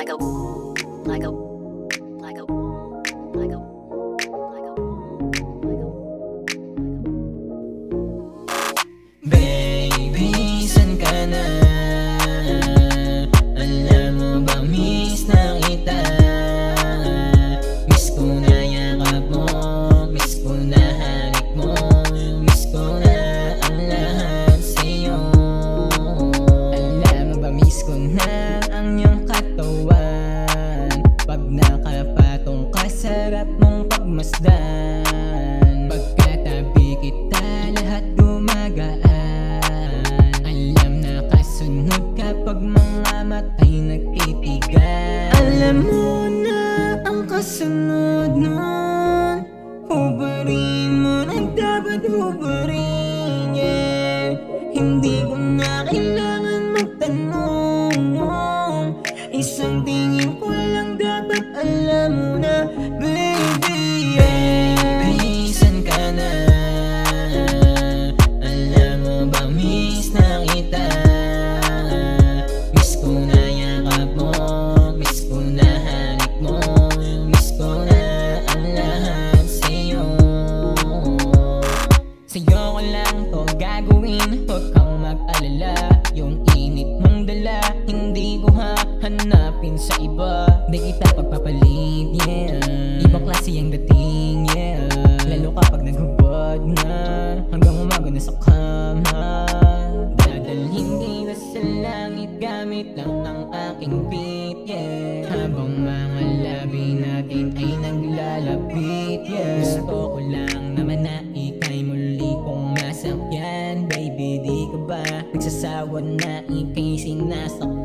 Baby, san ka na? Alam mo ba, miss na kita. Miss ko na yakap mo, miss ko na halik mo, miss ko na ang lahat sa'yo. Alam mo ba, miss ko na ang iyong katawan. Pag nakapatong ka, sarap mong pagmasdan. Pagkatabi kita, lahat gumagaan. Kapag mga mata'y nagtitigan, alam mo na ang kasunod nun. Hubarin mo na dapat hubarin, yeah. Hindi ko na kailangan magtanong. Isang tingin ko lang dapat alam mo na, baby, yeah. Baby, san ka na? Alam mo ba, miss na kita. Sa'yo ko lang to gagawin, huwag kang mag-alala. Yung init mong dala, hindi ko hahanapin sa iba. Di kita pagpapalit, yeah. Ibang klase ang dating, yeah. Lalo kapag naghubad na, hanggang umaga na sa kama. Dadalhin kita sa langit gamit lang ang aking beat, yeah. Habang mga labi natin ay naglalapit, yeah. Gusto ko lang naman na ika'y muli kong masakyan. Baby, di ka ba nagsasawa na ika'y sinasakyan?